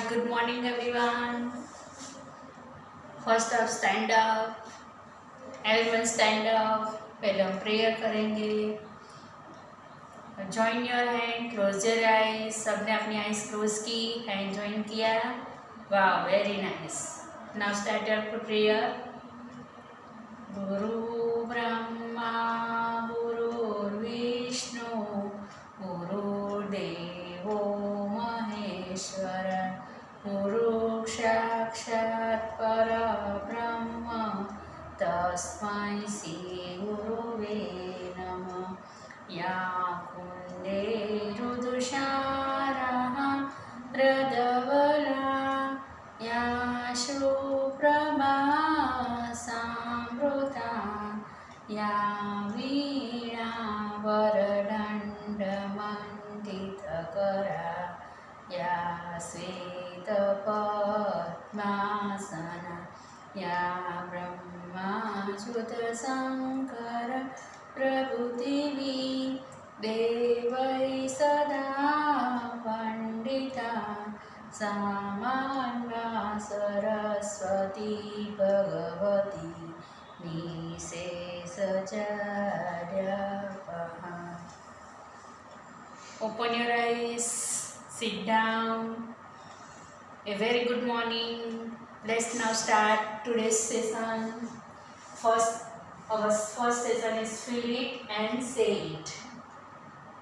Good morning everyone. First up, stand up. Everyone stand up. पहले हम prayer करेंगे. Join your hand. Close your eyes. सबने अपनी eyes close की, hand join किया. Wow, very nice. Now start your prayer. गुरु ब्रह्मा गुरुर्विष्णु गुरुर्देवो महेश्वर गुरु साक्षात् परब्रह्म तस्मै श्री गुरुवे नमः. या कुंडे ऋदुषारः रदवला या शुभ्रमा सामृता या वीणा वरदण्डमण्डितकरा या श्वेतपद्मासना या ब्रह्माच्युतशङ्कर प्रभृतिवी देवै सदा वन्दिता सामान्या Saraswati Bhagwati निशेषचर्यापहा. Open your eyes, sit down. A very good morning. Let's now start today's session. Our first session is feel it and say it.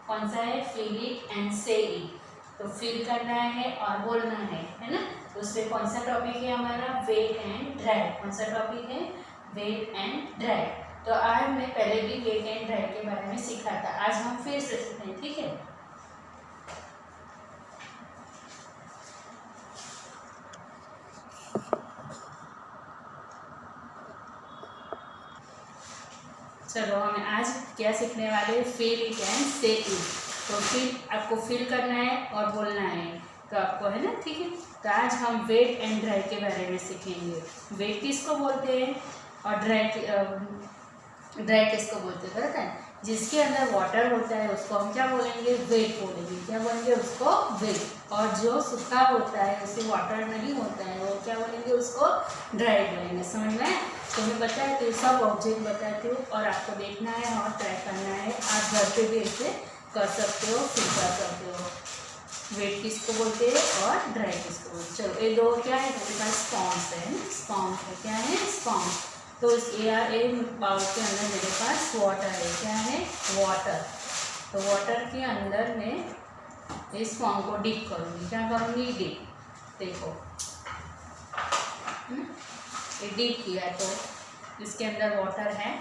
कौन सा है? feel it and say it. तो फील करना है और बोलना है ना. तो उसमें कौन सा टॉपिक है हमारा? Wet and dry. कौन सा टॉपिक है? Wet and dry. तो आज हमने पहले भी वेट एंड ड्राई के बारे में सीखा था. आज हम फिर से सीखें, ठीक है. चलो हमें आज क्या सीखने वाले? फील इट एंड से इट. तो फील आपको फील करना है और बोलना है, तो आपको है ना, ठीक है. तो आज हम वेट एंड ड्राई के बारे में सीखेंगे. वेट किसको बोलते हैं और ड्राई किसको बोलते हैं? पता है? जिसके अंदर वाटर होता है उसको हम क्या बोलेंगे? वेट बोलेंगे. क्या बोलेंगे? उसको वेट. और जो सूखा होता है, उससे वाटर नहीं होता है, वो क्या बोलेंगे? उसको ड्राई बोलेंगे. समझ में? तो मैं बताती हूँ, सब ऑब्जेक्ट बताती हूँ और आपको देखना है और ट्राई करना है. आप घर पे भी ऐसे कर सकते हो, फील कर सकते हो. वेट किसको बोलते हैं और ड्राई किसको बोलते हैं? चलो ये दो क्या है? मेरे पास स्पॉन्ज है ना. स्पॉन्ज है. क्या है? स्पॉन्ज. तो इस बाउल के अंदर मेरे पास वाटर है. क्या है? वाटर. तो वाटर के अंदर मैं इस स्पॉन्ज को डिप करूँगी. क्या करूँगी? डिप. देखो ये डिप किया तो इसके अंदर वाटर है.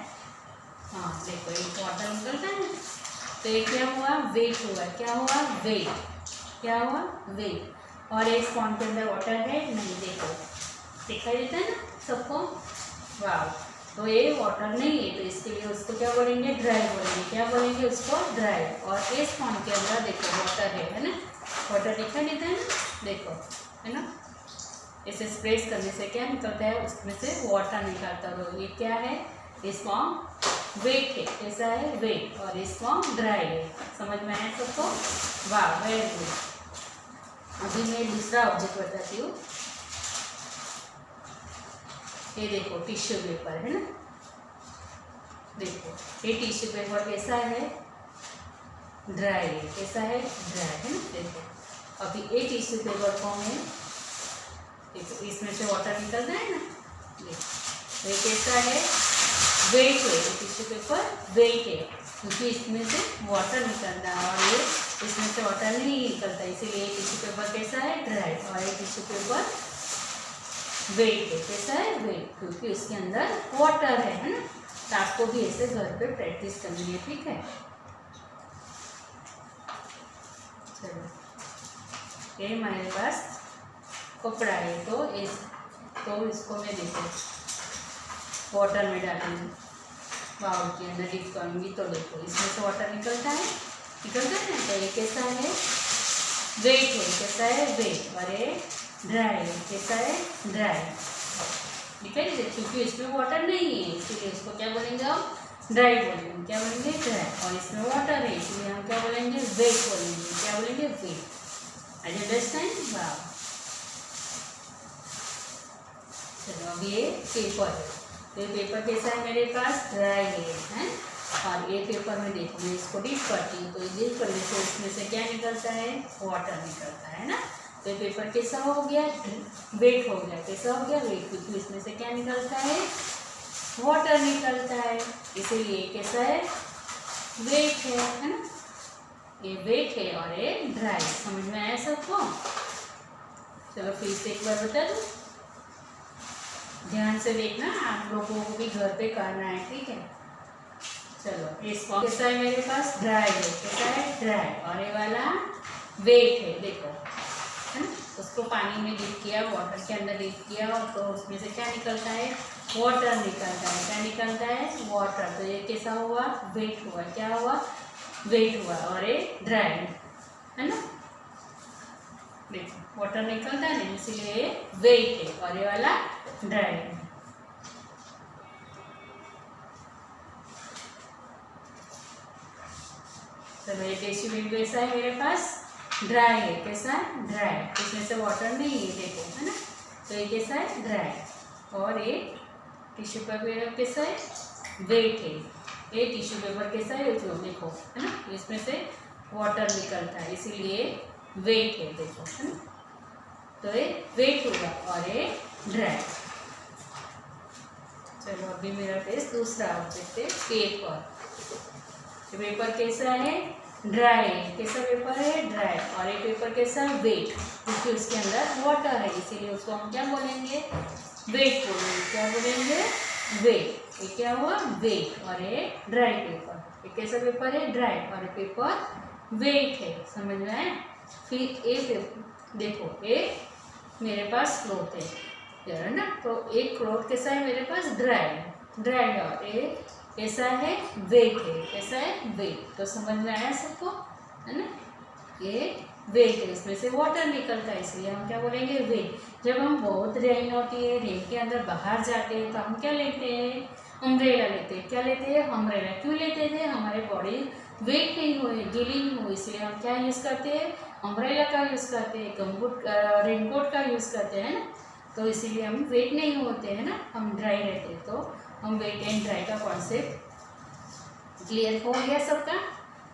हाँ देखो एक वाटर निकलता है. तो ये क्या हुआ? वेट हुआ. क्या हुआ? वेट. क्या हुआ? वेट. और एक स्पॉन्ज के अंदर वाटर है नहीं. देखो दिखाई देता है ना सबको? वाह. तो ये वाटर नहीं है, तो इसके लिए उसको क्या बोलेंगे? ड्राई बोलेंगे. क्या बोलेंगे? उसको ड्राई. और इस स्पॉन्ज के अंदर देखो वाटर है ना. वाटर दिखाई देता है ना. देखो है ना. इसे स्प्रेस करने से क्या निकलता है? उसमें से वाटर निकलता है. तो ये क्या है? स्पॉन्ज वेट है. कैसा है? वेट. और स्पॉन्ज ड्राई है. समझ में आया सबको? वाह, वेरी गुड. अभी मैं दूसरा ऑब्जेक्ट बताती हूँ. ये देखो टिश्यू पेपर है ना. देखो ये टिश्यू पेपर कैसा है? ड्राई है. कैसा है? ड्राई है ना. देखो अभी ये टिश्यू पेपर को मैं देखो इसमें से वाटर निकलता है ना. देखो ये कैसा है? वेट है. टिश्यू पेपर वेट है क्योंकि इसमें से वाटर निकलता है और ये इसमें से वाटर नहीं निकलता, इसीलिए टिश्यू पेपर कैसा है? ड्राई. और ये टिश्यू पेपर वेट है. कैसा है? वेट क्योंकि इसके अंदर वाटर है ना. तो आपको भी ऐसे घर पे प्रैक्टिस करनी है, ठीक है. चलो ये हमारे पास कपड़ा है. तो इसको मैं देखो वाटर में डालूंगी. बाउल के अंदर डिप करूँगी. तो देखो इसमें से वाटर निकलता है ना. तो ये कैसा है? वेट है. कैसा है? वेट. और ये ड्राई है. कैसा है? ड्राई. दिखाई दे क्योंकि इसमें वाटर नहीं है, इसलिए इसको क्या बोलेंगे? हम ड्राई बोलेंगे. क्या बोलेंगे? ड्राई. और इसमें वाटर है इसलिए हम क्या बोलेंगे? वेट बोलेंगे. क्या बोलेंगे? वेट. I understand? वाह. चलो अब ये पेपर है, तो ये पेपर कैसा है मेरे पास, ड्राई है। और ये पेपर में देखो मैं इसको डीप करती हूँ, तो डीप करने से इसमें से क्या निकलता है, वाटर निकलता है ना। तो ये पेपर कैसा हो गया, वेट हो गया, कैसा हो गया, वेट, क्योंकि इसमें से क्या निकलता है, वाटर निकलता है, इसीलिए कैसा है, वेट है ना। ये वेट है और ये ड्राई, समझ में आया सबको। चलो फिर से एक बार बता दूँ, ध्यान से देखना, आप लोगों को भी घर पे करना है, ठीक है। चलो इसको कैसा है मेरे पास, ड्राई है, कैसा है, ड्राई, और ये वाला वेट है, देखो है ना। उसको पानी में डिप किया, वाटर के अंदर डिप किया, और तो उसमें से क्या निकलता है, वाटर निकलता है, क्या निकलता है, वाटर। तो ये कैसा हुआ, वेट हुआ, क्या हुआ, वेट हुआ, और ये ड्राई है ना। देखो वाटर निकलता है ना, इसीलिए वेट है, और ये वाला ड्राई है। तो ये टिश्यू पेपर कैसा है मेरे पास, ड्राई है, कैसा है, ड्राई, इसमें से वाटर नहीं है, देखो है ना। तो ये कैसा है, ड्राई, और ये टिश्यू पेपर कैसा है, वेट है। ये टिश्यू पेपर कैसा है, जो देखो है ना, इसमें से वाटर निकलता है, इसीलिए वेट है, देखो है ना। तो ये वेट होगा और ये ड्राई। चलो अभी मेरा फेस दूसरा ऑब्जेक्ट है, पेपर। पेपर कैसा है, ड्राई, कैसा पेपर है, ड्राई, और ये पेपर कैसा है, वेट, क्योंकि उसके अंदर वाटर है, इसीलिए उसको हम क्या बोलेंगे, वेट बोलेंगे, क्या बोलेंगे, वेट। ये क्या हुआ, वेट, और ये ड्राई पेपर, ये कैसा पेपर है, ड्राई, और ये पेपर वेट है, समझ में आया। फिर ये पेपर देखो, ये मेरे पास क्लॉथ है ना, तो एक क्लॉथ कैसा है मेरे पास, ड्राई, ड्राई, और ये कैसा है, वेट है, कैसा है, वेट। तो समझ में आया सबको, है ना। ये वेट है, इसमें से वाटर निकलता है, इसलिए हम क्या बोलेंगे, वेट। जब हम बहुत रेन होती है, रेन के अंदर बाहर जाते हैं, तो हम क्या लेते हैं, अम्ब्रेला लेते हैं, क्या लेते हैं, अम्ब्रेला। क्यों लेते थे, हमारे बॉडी वेट नहीं हुई, गीली नहीं हुई, इसलिए हम क्या यूज़ करते हैं, अम्ब्रेला का यूज़ करते हैं, गमबूट रेनकोट का यूज़ करते हैं ना। तो इसीलिए हम वेट नहीं होते हैं ना, हम ड्राई रहते हैं। तो हम वेट एंड ड्राई का कॉन्सेप्ट क्लियर हो गया सबका।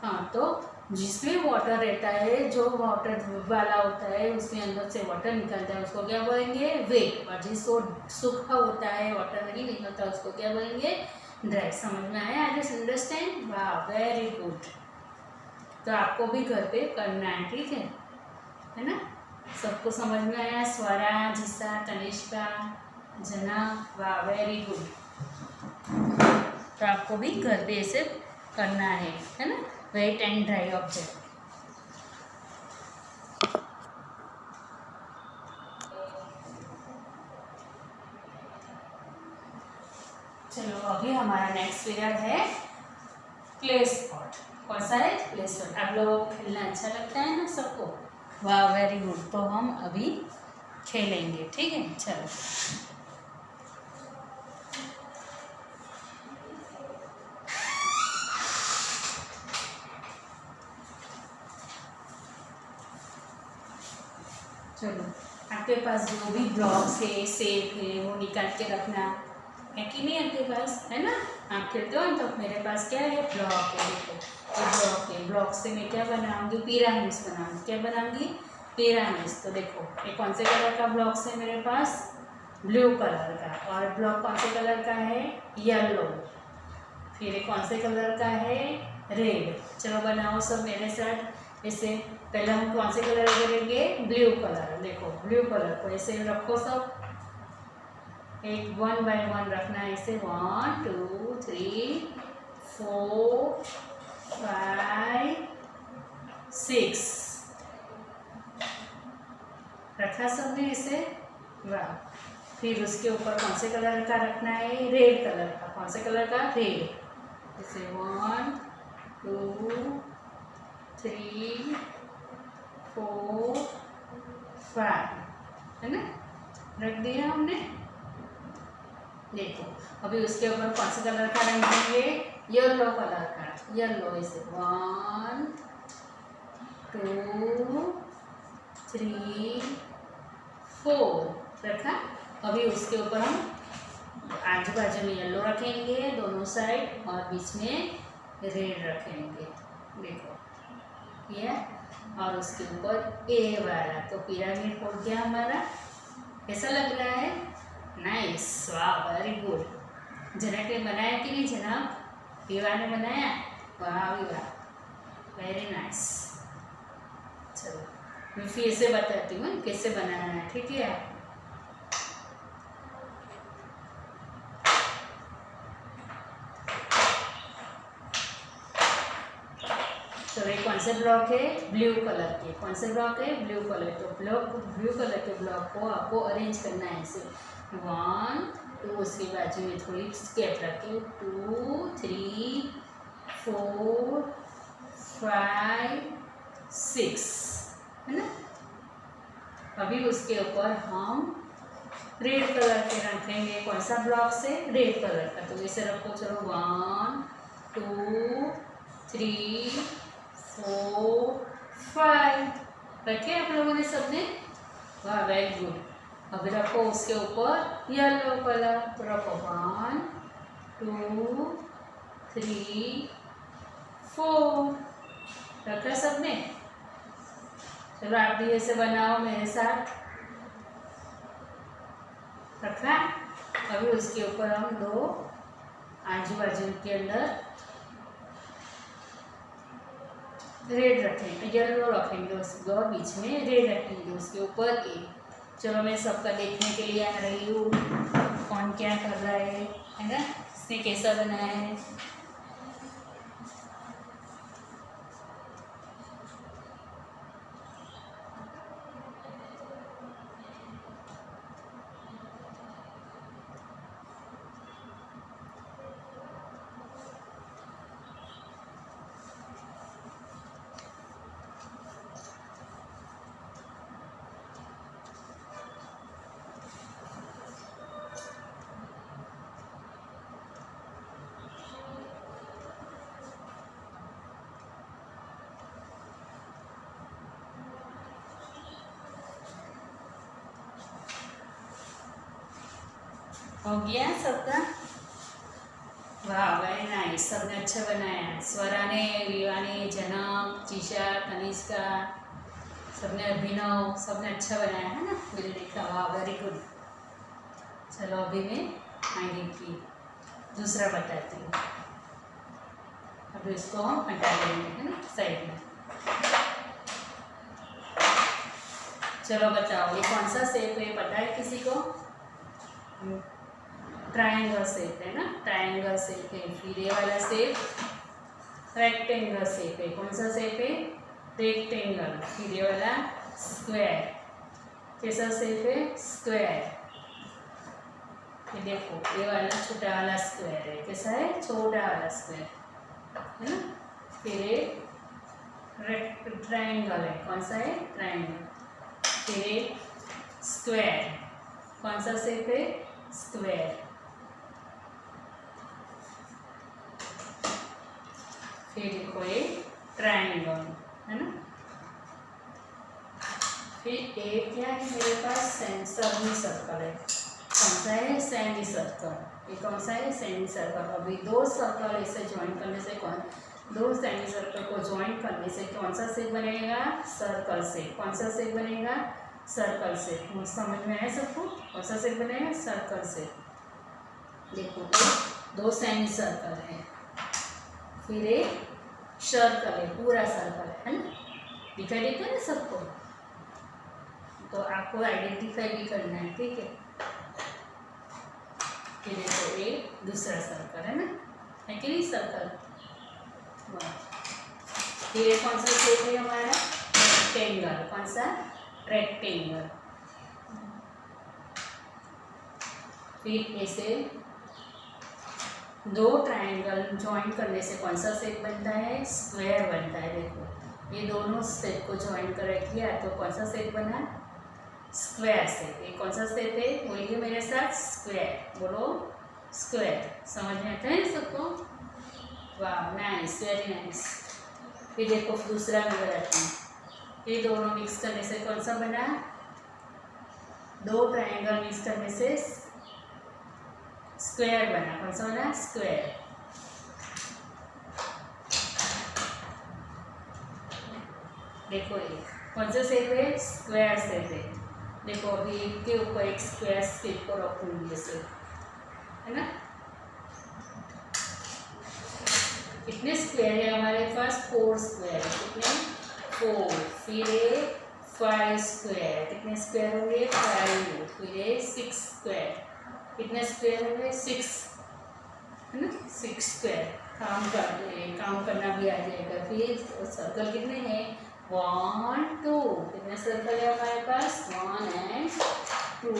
हाँ, तो जिसमें वाटर रहता है, जो वाटर धूप वाला होता है, उसमें अंदर से वाटर निकलता है, उसको क्या बोलेंगे, वेट। और जिसको सूखा होता है, वाटर नहीं निकलता, उसको क्या बोलेंगे, ड्राई। समझ में आया, आई जस्ट अंडरस्टैंड, वाह वेरी गुड। तो आपको भी घर पे करना है, ठीक है ना। सबको समझ में आया, स्वरा, जिसा, तनिष्का, जना, वाह वेरी गुड। तो आपको भी घर पे ऐसे करना है ना, वेट एंड ड्राई ऑब्जेक्ट। चलो अभी हमारा नेक्स्ट पीरियड है क्ले स्पॉट। कौन सा है, क्ले स्पॉट। आप लोगों को खेलना अच्छा लगता है ना सबको, वाह वेरी गुड। तो हम अभी खेलेंगे, ठीक है। चलो चलो आपके पास जो भी ब्लॉक्स है, सेप है, वो निकाल के रखना है कि नहीं, आपके पास है ना। आप खेलते हो तो मेरे पास क्या है, ब्लॉक है, देखो ये ब्लॉक है। ब्लॉक से मैं क्या बनाऊंगी, पिरामिड्स बनाऊंगी, क्या बनाऊंगी, पिरामिड्स। तो देखो ये कौन से कलर का ब्लॉक्स है मेरे पास, ब्लू कलर का, और ब्लॉक कौन से कलर का है, येलो। फिर ये कौन से कलर का है, रेड। चलो बनाओ सब मेरे साथ। ऐसे पहले हम कौन से कलर करेंगे, ब्लू कलर। देखो ब्लू कलर को ऐसे रखो सब, एक 1 बाय 1 रखना है ऐसे, 1 2 3 4 5 6 रखा सबने ऐसे, वाह। फिर उसके ऊपर कौन से कलर का रखना है, रेड कलर का। कौन से कलर का, रेड। जैसे 1 2 3 4 5 है ना, रख दिया हमने। देखो अभी उसके ऊपर कौन से कलर का रंग देंगे, येलो कलर का, येलो। इसे 1 2 3 4 रखा। अभी उसके ऊपर हम आजू बाजू में येलो रखेंगे दोनों साइड और बीच में रेड रखेंगे। देखो ये, और उसके ऊपर ए वाला, तो पिरामिड हो गया हमारा। कैसा लग रहा है? नाइस, वाह, वेरी गुड। जनक ने बनाया कि नहीं जनाब? पीवा ने बनाया? वाह वाह, वेरी नाइस। चलो मैं फिर से बताती हूँ कैसे बनाना है, ठीक है? तो ये कौन से ब्लॉक है? ब्लू कलर के। कौन से ब्लॉक है? Blue colour. तो ब्लू कलर के ब्लॉक को आपको अरेंज करना है ऐसे 1 2, उसके बाजू में थोड़ी स्केप रखे 2 3 4 5 6, है ना? अभी उसके ऊपर हम रेड कलर के रखेंगे। कौन सा ब्लॉक से? रेड कलर का। तो इसे रखो, चलो 1 2 3 4 5 रखे आप लोगों ने सबने? वाह, वेरी गुड। अभी रखो उसके ऊपर येलो कलर। तो रखो 1 2 3 4 रखा सबने? चलो आप भी ऐसे बनाओ मेरे साथ। रखा? अभी उसके ऊपर हम 2 आजू बाजू के अंदर रेड रखेंगे, येलो रखेंगे उसके और बीच में रेड रखेंगे उसके ऊपर ए। चलो मैं सबका देखने के लिए आ रही हूँ कौन क्या कर रहा है ना? इसने कैसा बनाया है। हो गया सबका? वाह, वेरी नाइस, सबने अच्छा बनाया। स्वरा ने, रीवा ने, जनक, जीशा, तनिष्का, सबने, अभिनव, सबने अच्छा बनाया है ना? मैंने देखा, वाह, वेरी गुड। चलो अभी मैं आगे की दूसरा बताती हूँ। अभी इसको हम हटा देंगे, है ना, साइड में। चलो बताओ, ये कौन सा शेप है? पता है किसी को? ट्रायंगल शेप है ना? ट्रायंगल शेप है। फिर ये वाला शेप रेक्टेंगल शेप है। कौन सा शेप है? रेक्टेंगल। फिर ये वाला स्क्वायर। कैसा शेप है? स्क्वायर। ये देखो, ये वाला छोटा वाला स्क्वायर है। कैसा है? छोटा वाला स्क्वायर, है ना? फिर ये ट्रायंगल है। कौन सा है? ट्रायंगल। फिर ये स्क्वायर। कौन सा शेप है? स्क्वायर। फिर देखो ये ट्रायंगल, है ना? फिर एक क्या है मेरे पास? सेमी सर्कल है। कौन सा है? Semi circle. ये कौन सा है? Semi circle. अभी 2 सर्कल ऐसे ज्वाइन करने से 2 सेमी सर्कल को ज्वाइन करने से कौन सा शेप बनेगा? Circle shape. कौन सा शेप बनेगा? Circle shape. समझ में आया सबको? कौन सा शेप बनेगा? Circle shape. देखो 2 सेमी सर्कल है, फिर एक सर्कल है, पूरा सर्कल है ना? दिखाई देता है ना सबको? तो आपको आइडेंटिफाई भी करना है, ठीक है? फिर देखो एक दूसरा सर्कल है ना? है कि नहीं सर्कल? फिर कौन सा शेप है हमारा? रेक्टेंगल। कौन सा? रेक्टेंगल। फिर ऐसे 2 ट्रायंगल ज्वाइन करने से कौन सा शेप बनता है? स्क्वायर बनता है। देखो ये दोनों शेप को ज्वाइन कर रखिए तो कौन सा शेप बना? Square shape. ये कौन सा शेप है? बोलिए मेरे साथ, स्क्वायर। बोलो स्क्वायर। समझ में आता है सबको? वाह, नाइस, वेरी नाइस। फिर देखो दूसरा मैं बताती हूँ। ये दोनों मिक्स करने से कौन सा बना? दो ट्रायंगल मिक्स करने से स्क्वायर बना। कौन सा बना? स्क्वायर। देखो ये कौन सा शेप है? स्क्वायर शेप है। देखो अभी एक के ऊपर एक स्क्वायर शेप को रखूंगी जैसे, है ना। कितने स्क्वायर है हमारे पास? 4 स्क्वायर है। कितने? 4। फिर 5 स्क्वायर। कितने स्क्वायर होंगे? 5। फिर 6 स्क्वायर। कितने स्क्वायर होंगे? 6, है ना। 6 स्क्वायर। काम करना भी आ जाएगा। फिर सर्कल कितने हैं? 1 2। कितने सर्कल है हमारे पास? 1 and 2।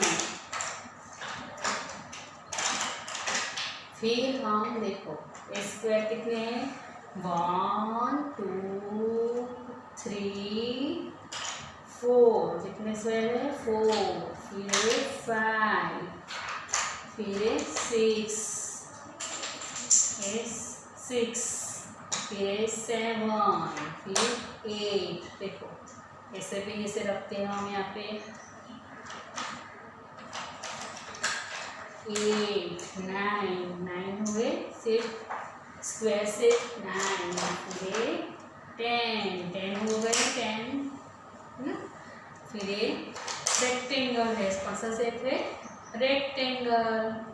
फिर हम देखो स्क्वायर कितने हैं? 1 2 3 4। कितने स्क्वायर है? 4। फिर 5। फिर 6। 6। फिर 7। फिर 8। देखो ऐसे भी ऐसे रखते हैं हम यहाँ पे। 8 9 हुए सिर्फ स्क्वायर से 9। फिर 10 हो गए 10, है ना। फिर रेक्टेंगल है। कौन सा शेप है? रेक्टेंगल।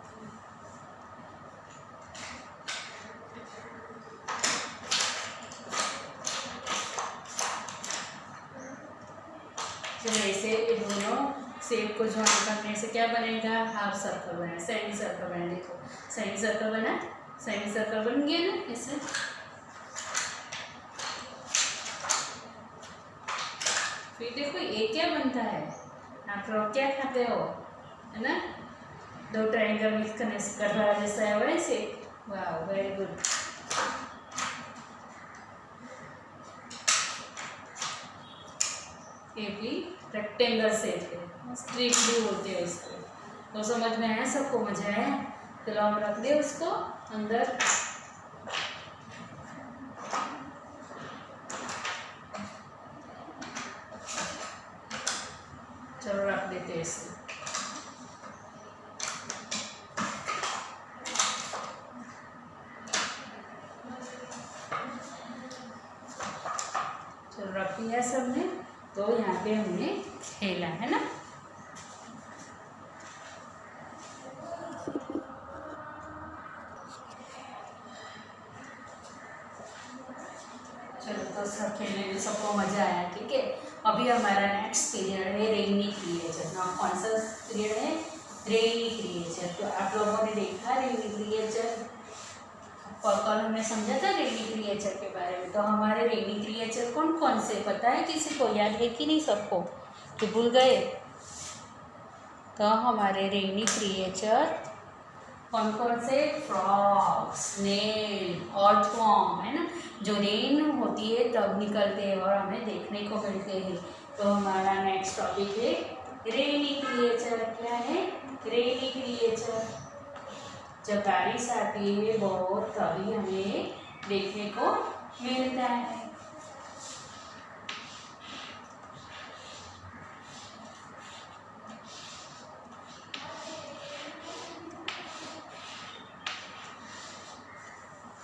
चलो ऐसे दोनों शेप को ज्वाइन करने से क्या बनेगा? हाफ सर्कल बना, सेमी सर्कल बना। देखो सेमी सर्कल बना, सेमी सर्कल बन गया ना ऐसे। फिर देखो ये क्या बनता है? आप लोग क्या खाते हो, है ना। दो ट्रायंगल मिक्स करने से कटहरा जैसा है वैसे। वाह वेरी गुड। ये भी रेक्टेंगल शेप है, स्ट्रिप भी बोलते हैं इसको। तो समझ में आया? सबको मजा आया? चलो हम रख दे उसको अंदर। चलो रख देते हैं इसे। चलो रख दिया सबने। तो यहाँ पे हमने खेला, है ना। चलो तो सब खेलने में सबको मजा आया, ठीक है। अभी हमारा नेक्स्ट पीरियड है रेनी क्रिएचर। ना कौन सा पीरियड है? रेनी क्रिएचर। तो आप लोगों ने देखा रेनी क्रिएचर, कल हमने समझा था रेनी क्रिएचर के बारे में। तो हमारे रेनी क्रिएचर कौन कौन से पता है? किसी को याद है कि नहीं? सबको कि भूल गए? तो हमारे रेनी क्रिएचर कौन कौन से? फ्रॉग, स्नेल, अर्थवॉर्म, है ना। जो रेन होती है तब निकलते हैं और हमें देखने को मिलते हैं। तो हमारा नेक्स्ट टॉपिक है रेनी क्रिएचर। क्या है? रेनी क्रिएचर। जब बारिश आती है बहुत तभी हमें देखने को मिलता है।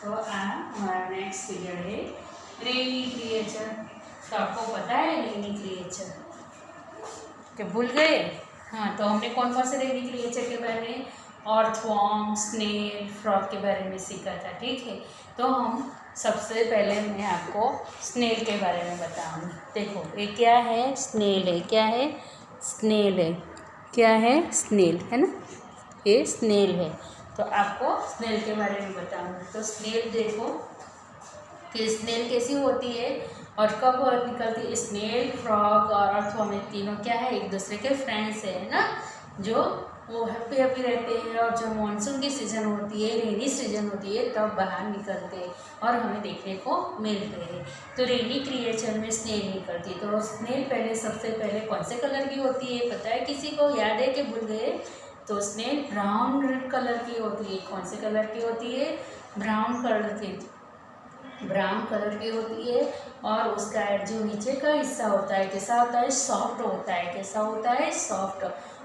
तो हमारा नेक्स्ट पीरियड है रेनी क्रिएचर। तो आपको पता है रेनी क्रिएचर? क्या भूल गए? हाँ, तो हमने कौन कौन से रेनी क्रिएचर के बारे में? अर्थवॉर्म, स्नेल, फ्रॉग के बारे में सीखा था, ठीक है। तो हम सबसे पहले मैं आपको स्नेल के बारे में बताऊंगी। देखो ये क्या है? स्नेल है। क्या है? स्नेल है। क्या है? स्नेल, है ना। ये स्नेल है। तो आपको स्नेल के बारे में बताऊंगी। तो स्नेल देखो कि स्नेल कैसी होती है और कब निकलती है। स्नेल, फ्रॉग और अर्थवॉर्म तीनों क्या है? एक दूसरे के फ्रेंड्स है ना, जो वो हैप्पी हैप्पी रहते हैं। और जब मानसून की सीज़न होती है, रेनी सीजन होती है, तब बाहर निकलते हैं और हमें देखने को मिलते हैं। तो रेनी क्रिएचर में स्नेल निकलती है। तो स्नेल पहले सबसे पहले कौन से कलर की होती है पता है किसी को? याद है कि भूल गए? तो स्नेल ब्राउन रेड कलर की होती है। कौन से कलर की होती है? ब्राउन कलर की। ब्राउन कलर की होती है। और उसका जो नीचे का हिस्सा होता है कैसा होता है? सॉफ्ट होता है। कैसा होता है? सॉफ्ट।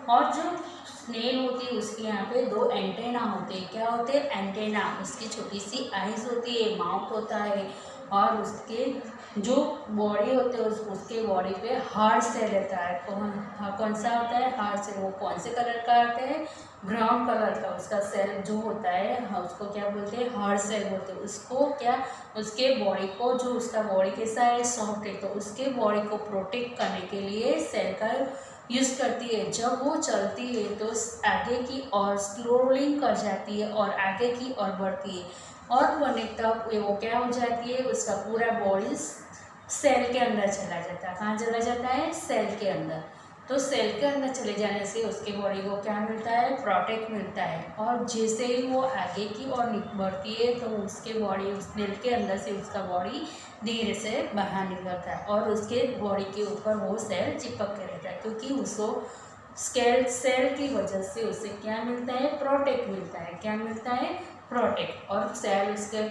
और जो स्नेल होती है उसके यहाँ पे 2 एंटेना होते हैं। क्या होते हैं? एंटेना। उसकी छोटी सी आइज होती है, माउथ होता है, और उसके जो बॉडी होते है उसके बॉडी पे हार्ड सेल रहता है। कौन सा होता है? Hard cell. वो कौन से कलर का आता है? ब्राउन कलर का। उसका सेल जो होता है उसको क्या बोलते हैं? हार्ड सेल बोलते हैं। उसको क्या, उसके बॉडी को, जो उसका बॉडी कैसा है? सॉफ्ट है, तो उसके बॉडी को प्रोटेक्ट करने के लिए सेल का यूज़ करती है। जब वो चलती है तो आगे की ओर स्लोलिंग कर जाती है और आगे की ओर बढ़ती है, और बढ़ने तक वो क्या हो जाती है? उसका पूरा बॉडी सेल के अंदर चला जाता है। कहाँ चला जाता है? सेल के अंदर। तो सेल के अंदर चले जाने से उसके बॉडी को क्या मिलता है? प्रोटेक्ट मिलता है। और जैसे ही वो आगे की ओर बढ़ती है तो उसके बॉडी, उस सेल के अंदर से उसका बॉडी धीरे से बाहर निकलता है, और उसके बॉडी के ऊपर वो सेल चिपक के रहता है, क्योंकि उसको सेल की वजह से उसे क्या मिलता है? प्रोटेक्ट मिलता है। क्या मिलता है? प्रोटेक्ट। और सेल उसके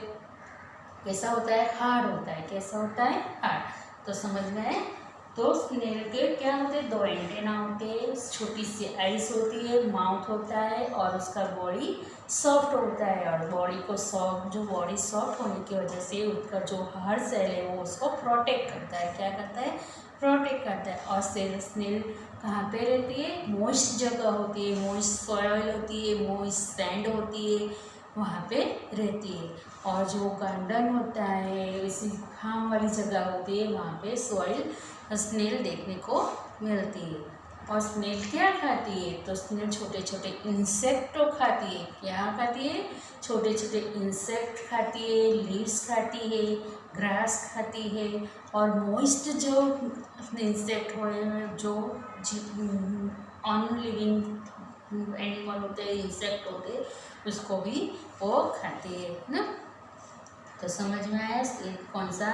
कैसा होता है? हार्ड होता है। कैसा होता है? हार्ड। तो समझ में आए? तो स्नेल के क्या होते हैं? 2 एंटेना होते हैं, छोटी सी आइज होती है, माउथ होता है, और उसका बॉडी सॉफ्ट होता है। और बॉडी को बॉडी सॉफ्ट होने की वजह से उसका जो हार्ड सेल है वो उसको प्रोटेक्ट करता है। क्या करता है? प्रोटेक्ट करता है। और स्नेल कहाँ पे रहती है? मॉइस्ट जगह होती है, मॉइस्ट सॉइल होती है, मॉइस्ट सैंड होती है, वहाँ पे रहती है। और जो गार्डन होता है, इसी खाम वाली जगह होती है, वहाँ पे सॉइल स्नेल देखने को मिलती है। और स्नेल क्या खाती है? तो स्नेल छोटे छोटे इंसेक्ट खाती है। क्या खाती है? छोटे छोटे इंसेक्ट खाती है, लीव्स खाती है, ग्रास खाती है, और मॉइस्ट जो इंसेक्ट हो, जो ऑन लिविंग एनिमल होते हैं, इंसेक्ट होते हैं, उसको भी वो खाती है ना। तो समझ में आया कौन सा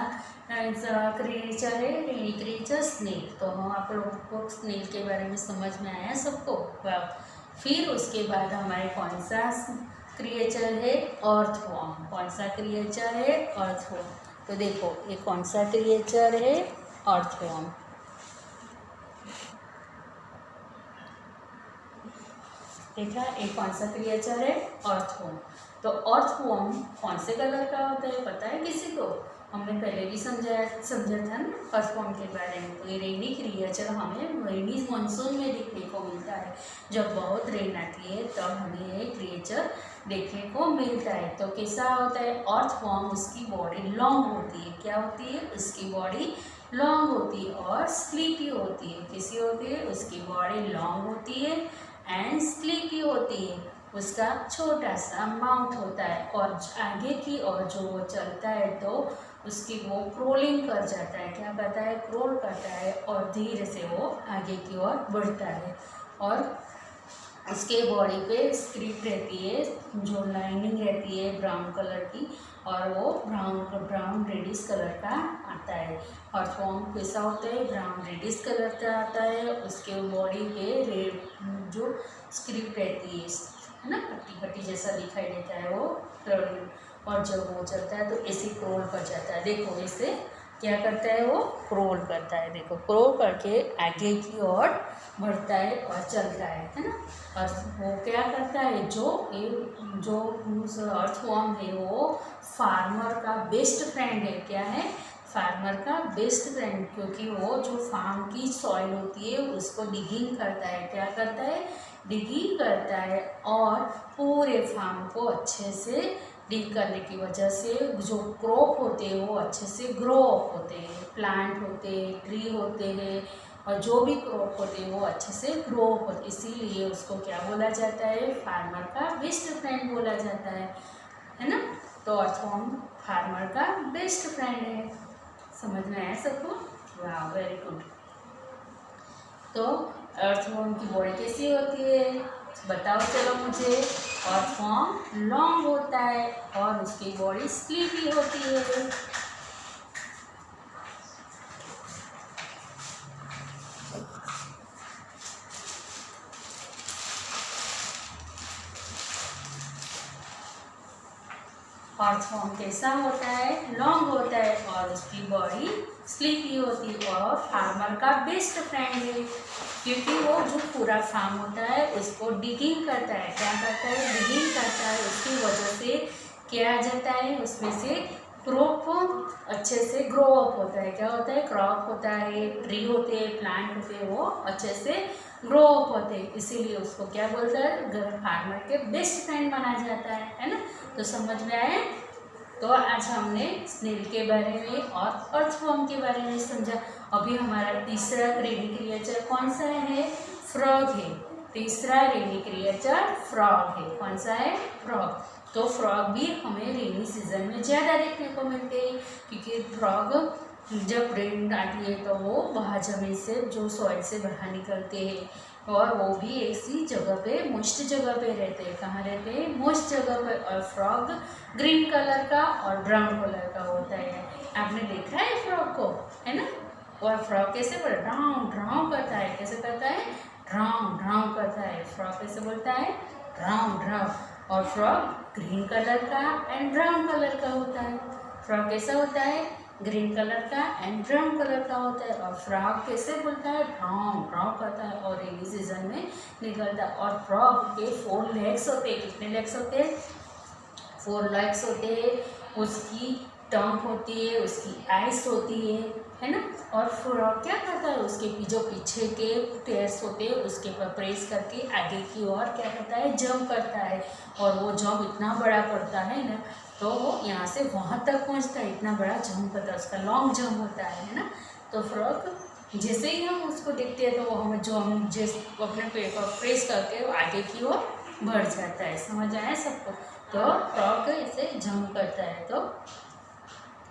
क्रिएचर है? रेनी क्रिएचर स्नेल। तो हम आप लोगों को स्नेल के बारे में समझ में आया सबको? फिर उसके बाद हमारे कौन सा क्रिएचर है? अर्थवॉर्म। कौन सा क्रिएचर है? अर्थवॉर्म। तो देखो ये कौन सा क्रिएचर है? अर्थवॉर्म। देखा एक कौन सा क्रिएचर है? अर्थवॉर्म। तो अर्थवॉर्म कौन से कलर का होता है पता है किसी को? हमने पहले भी समझा था ना अर्थवॉर्म के बारे में। तो ये रेनी क्रिएचर हमें रेनी मानसून में देखने को मिलता है। जब बहुत रेन आती है तब हमें ये क्रिएचर देखने को मिलता है। तो कैसा होता है? अर्थवॉर्म, उसकी बॉडी लॉन्ग होती है। क्या होती है? उसकी बॉडी लॉन्ग होती है और स्लीपी होती है। कैसी होती है? उसकी बॉडी लॉन्ग होती है एंड स्लीपी होती है। उसका छोटा सा माउथ होता है, और आगे की ओर जो वो चलता है तो उसकी वो क्रोलिंग कर जाता है। क्या करता है? क्रोल करता है, और धीरे से वो आगे की ओर बढ़ता है। और उसके बॉडी पे स्क्रिप्ट रहती है, जो लाइनिंग रहती है ब्राउन कलर की, और वो ब्राउन रेडिश कलर का आता है। अर्थवॉर्म कैसा होता है? ब्राउन रेडिश कलर का आता है। उसके बॉडी पे रेड जो स्क्रिप्ट रहती है ना, पट्टी पट्टी जैसा दिखाई देता है वो, और जब वो चलता है तो ऐसे क्रोल कर जाता है। देखो ऐसे क्या करता है? वो क्रोल करता है। देखो क्रोल करके आगे की ओर बढ़ता है और चलता है ना। और वो क्या करता है? जो अर्थवॉर्म है वो फार्मर का बेस्ट फ्रेंड है। क्या है? फार्मर का बेस्ट फ्रेंड, क्योंकि वो जो फार्म की सॉइल होती है उसको डिगिंग करता है। क्या करता है? डिगिंग करता है, और पूरे फार्म को अच्छे से डिग करने की वजह से जो क्रॉप होते हैं वो अच्छे से ग्रो अप होते हैं। प्लांट होते हैं, ट्री होते हैं, और जो भी क्रॉप होते हैं वो अच्छे से ग्रो अप होते, इसीलिए उसको क्या बोला जाता है? फार्मर का बेस्ट फ्रेंड बोला जाता है ना। तो अर्थवॉर्म फार्मर का बेस्ट फ्रेंड है। समझ में आया सबको? वाह, वेरी गुड। तो अर्थवॉर्म की बॉडी कैसी होती है बताओ चलो मुझे? अर्थवॉर्म लॉन्ग होता है और उसकी बॉडी स्लीपी होती है। अर्थवॉर्म कैसा होता है, लॉन्ग होता है और उसकी बॉडी स्लीपी होती है और फार्मर का बेस्ट फ्रेंड है, क्योंकि वो जो पूरा फार्म होता है उसको डिगिंग करता है। क्या करता है? डिगिंग करता है। उसकी वजह से क्या आ जाता है, उसमें से क्रॉप अच्छे से ग्रो अप होता है। क्या होता है? क्रॉप होता है, ट्री होते हैं, प्लांट होते हैं, वो अच्छे से ग्रो अप होते हैं। इसीलिए उसको क्या बोलता है? फार्मर के बेस्ट फ्रेंड माना जाता है ना। तो समझ में आए? तो आज हमने स्नेल के बारे में और अर्थवॉर्म के बारे में समझा। अभी हमारा तीसरा रेनी क्रिएचर कौन सा है? फ्रॉग है। तीसरा रेनी क्रिएचर फ्रॉग है। कौन सा है? फ्रॉग। तो फ्रॉग भी हमें रेनी सीजन में ज़्यादा देखने को मिलते हैं, क्योंकि फ्रॉग जब रेन आती है तो वो बाहर ज़मीन से जो सॉइल से बाहर निकलते हैं, और वो भी ऐसी जगह पे, मोस्ट जगह पे रहते हैं। कहाँ रहते हैं? मोस्ट जगह पे। और फ्रॉग ग्रीन कलर का और ब्राउन कलर का होता है। आपने देखा है फ्रॉग को, है ना? और फ्रॉग कैसे बोलता है? ड्राउ ड्राउ करता है। कैसे करता है? ड्राउ ड्राउ करता है। फ्रॉग कैसे बोलता है? Draw draw. और फ्रॉग ग्रीन कलर का एंड ब्राउन कलर का होता है। फ्रॉग कैसा होता है? ग्रीन कलर का एंड ब्राउन कलर का होता है। और फ्रॉग कैसे बोलता है? ड्राउ ड्राउ करता है और रेनी सीजन में निकलता है। और फ्रॉग के 4 लेग्स होते हैं। कितने लेग्स होते हैं? 4 लेग्स होते हैं। उसकी टंग होती है, उसकी आइस होती है ना। और फ्रॉग क्या करता है? उसके जो पीछे के टेयर्स होते हैं उसके पर प्रेस करके आगे की ओर क्या करता है? जंप करता है। और वो जंप इतना बड़ा करता है ना, तो वो यहाँ से वहाँ तक पहुँचता है। इतना बड़ा जंप करता है, उसका लॉन्ग जंप होता है ना। तो फ्रॉग जैसे ही हम उसको देखते हैं तो वो हमें जो हम जिस अपने पेड़ पर प्रेस करके आगे की ओर बढ़ जाता है। समझ आया सबको? तो फ्रॉग ऐसे जंप करता है। तो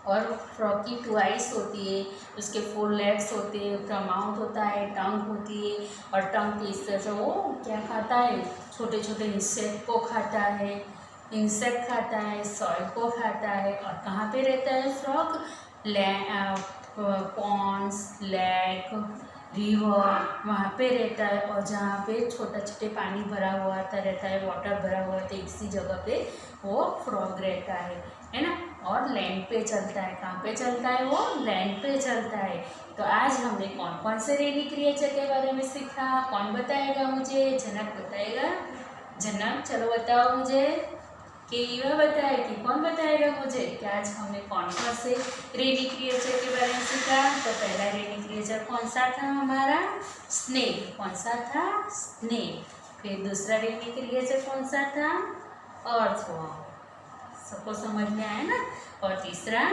और फ्रॉग की 2 आइस होती है, उसके 4 लेग्स होते हैं, उसका माउथ होता है, टंग होती है। और टंग की इस तरह से वो क्या खाता है? छोटे छोटे इंसेक्ट को खाता है, इंसेक्ट खाता है, सॉइल को खाता है। और कहाँ पे रहता है फ्रॉग? पॉन्ड्स, लेक, रिवर, वहाँ पे रहता है। और जहाँ पे छोटा छोटे पानी भरा हुआ रहता है, वाटर भरा हुआ रहता है, इसी जगह पे वो फ्रॉग रहता है ना। और लैंड पे चलता है। कहाँ पे चलता है वो? लैंड पे चलता है। तो आज हमने कौन कौन से रेनी क्रिएचर के बारे में सीखा? कौन बताएगा मुझे? जनक बताएगा? जनक चलो बताओ मुझे, कि युवा बताए कि कौन बताएगा मुझे कि आज हमने कौन कौन से रेनी क्रिएचर के बारे में सीखा? तो पहला रेनी क्रिएचर कौन सा था हमारा? स्नेल। कौन सा था? स्नेल। फिर दूसरा रेनी क्रिएचर कौन सा था? अर्थवॉर्म। सबको समझ में आया ना? और तीसरा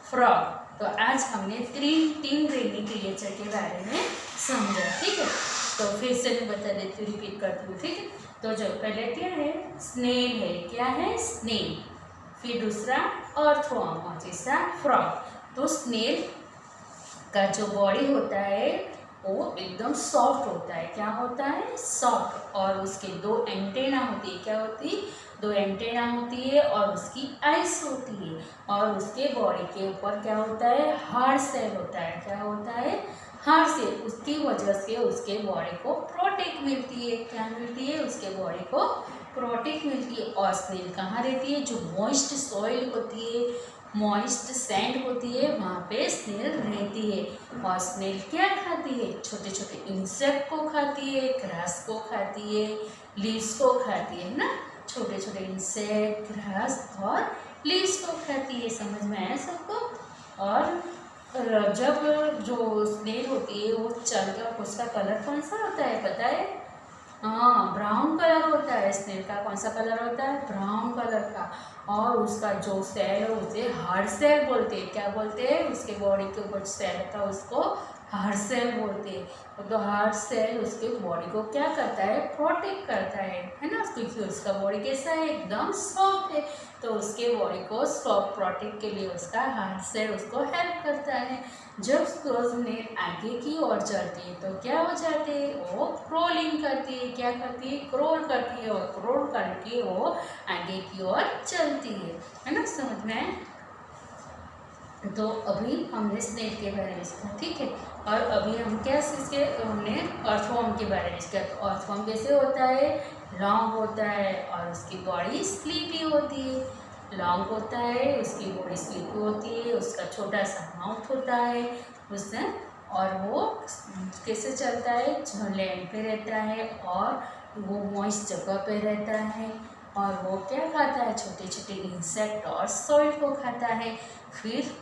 फ्रॉग। तो आज हमने तीन रेनी क्रिएचर के बारे में समझा। ठीक है, तो फिर से मैं बता देती हूँ, रिपीट करती हूँ। ठीक है, तो जो पहले क्या है? स्नेल है। क्या है? स्नेल। फिर दूसरा अर्थवॉर्म और तीसरा फ्रॉग। तो स्नेल का जो बॉडी होता है वो एकदम सॉफ्ट होता है। क्या होता है? सॉफ्ट। और उसके 2 एंटेना होती है। क्या होती है? 2 एंटेना होती है। और उसकी आइस होती है। और उसके बॉडी के ऊपर क्या होता है? हार्ड सेल होता है। क्या होता है? Hard cell. उसकी वजह से उसके बॉडी को प्रोटेक्ट मिलती है। क्या मिलती है? उसके बॉडी को प्रोटेक्ट मिलती है। और स्नेल कहाँ रहती है? जो मॉइस्ट सॉइल होती है, मॉइस्ट सैंड होती है, वहाँ पे स्नेल रहती है। और स्नेल क्या खाती है? छोटे छोटे इंसेक्ट को खाती है, ग्रास को खाती है, लीव्स को खाती है ना। छोटे छोटे इंसेक्ट, ग्रास और लीव्स को खाती है। समझ में आया सबको? और जब जो स्नेल होती है वो चलकर उसका कलर कौन सा होता है पता है? हाँ, ब्राउन कलर होता है। स्नेल का कौन सा कलर होता है? ब्राउन कलर का। और उसका जो सेल है उसे हार्ड सेल बोलते हैं। क्या बोलते हैं? उसके बॉडी के ऊपर सेल था उसको हार्ड सेल बोलते हैं। तो हार्ड सेल उसके बॉडी को क्या करता है? प्रोटेक्ट करता है ना। क्योंकि उसका बॉडी कैसा है? एकदम सॉफ्ट है। तो उसके बॉडी को सॉफ्ट प्रोटेक्ट के लिए उसका हार्ड सेल उसको हेल्प करता है। जब स्नेल आगे की ओर चलती है तो क्या हो जाते हैं? वो क्रोलिंग करती है। क्या करती है? क्रोल करती है। और क्रोल करके वो आगे की ओर चलती है ना। समझ में आए? तो अभी हमने स्नेल के बारे में सीखा। ठीक है, और अभी हम क्या सीखे? हमने अर्थवॉर्म के बारे में सीखा। तो अर्थवॉर्म कैसे होता है? लॉन्ग होता है और उसकी बॉडी स्लीपी होती है। लॉन्ग होता है, उसकी बॉडी स्लीपी होती है, उसका छोटा सा माउथ होता है उसने, और वो कैसे चलता है, लैंड पे रहता है और वो मॉइस्ट जगह पे रहता है, और वो क्या खाता है, छोटे छोटे इंसेक्ट और सॉइल को खाता है। फिर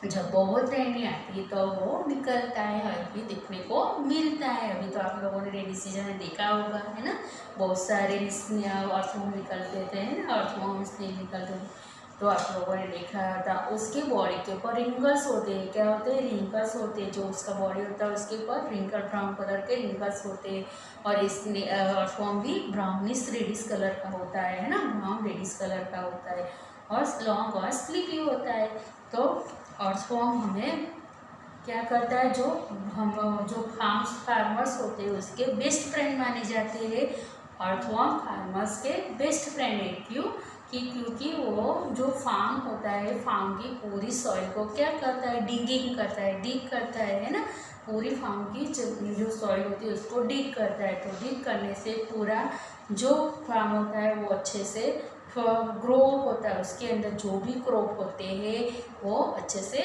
जब बहुत रेनी आती है तो वो निकलता है, अभी देखने को मिलता है। अभी तो आप लोगों ने रेनी सीजन में देखा होगा, है ना, बहुत सारे अर्थवॉर्म निकलते थे ना, अर्थवॉर्म स्नेल निकलते थे, तो आप लोगों ने देखा था। उसके बॉडी के ऊपर रिंकल्स होते हैं, क्या होते हैं, रिंकल्स होते हैं। जो उसका बॉडी होता है उसके ऊपर रिंकल, ब्राउन कलर के रिंकल्स होते हैं। और इस अर्थवॉर्म भी ब्राउनिश रेडिश कलर का होता है ना, ब्राउन रेडिश कलर का होता है, और लॉन्ग और स्लीपी होता है। तो अर्थवॉर्म हमें क्या करता है, जो फार्मर्स होते हैं उसके बेस्ट फ्रेंड माने जाते हैं। अर्थवॉर्म फार्मर्स के बेस्ट फ्रेंड है, क्योंकि वो जो फार्म होता है, फार्म की पूरी सॉइल को क्या करता है, डिगिंग करता है, डिग करता है ना, पूरी फार्म की जो सॉइल होती है उसको डिग करता है। तो डिग करने से पूरा जो फार्म होता है वो अच्छे से ग्रो होता है, उसके अंदर जो भी क्रॉप होते हैं वो अच्छे से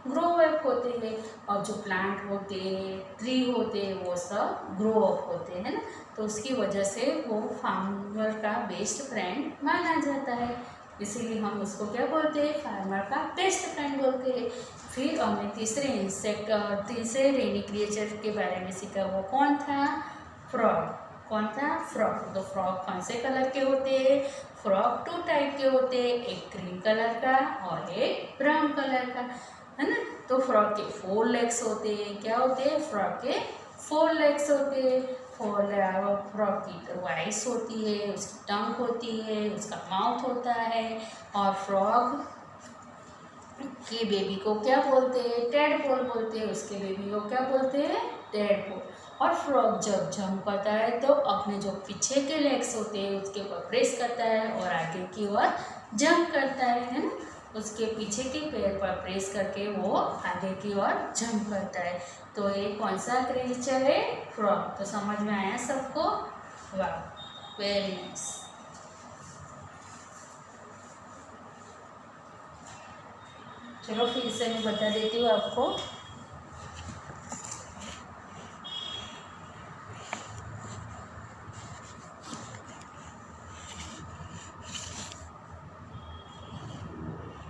ग्रो अप होते हैं, और जो प्लांट होते हैं, ट्री होते हैं, वो सब ग्रो अप होते हैं ना। तो उसकी वजह से वो फार्मर का बेस्ट फ्रेंड माना जाता है, इसीलिए हम उसको क्या बोलते हैं, फार्मर का बेस्ट फ्रेंड बोलते हैं। फिर हमने तीसरे रेनी क्रिएचर के बारे में सीखा, वो कौन था, फ्रॉग। कौन था, फ्रॉग। तो फ्रॉग कौन से कलर के होते हैं, फ्रॉग 2 टाइप के होते हैं, एक ग्रीन कलर का और एक ब्राउन कलर का, है ना। तो फ्रॉग के 4 लेग्स होते हैं, क्या होते हैं, फ्रॉग के 4 लेग्स होते हैं। फ्रॉग की वाइस होती है, उसकी टंग होती है, उसका माउथ होता है, और फ्रॉग के बेबी को क्या बोलते हैं, टेडपोल बोलते हैं, उसके बेबी को क्या बोलते हैं, टेडपोल। और फ्रॉग जब जंप करता है तो अपने जो पीछे के लेग्स होते हैं उसके ऊपर प्रेस करता है और आगे की ओर जंप करता है ना, उसके पीछे के पैर पर प्रेस करके वो आगे की ओर जंप करता है। तो ये कौन सा क्रिएचर है, फ्रॉग। तो समझ में आया सबको, वाह, वेरी नाइस। चलो फिर से मैं बता देती हूँ आपको।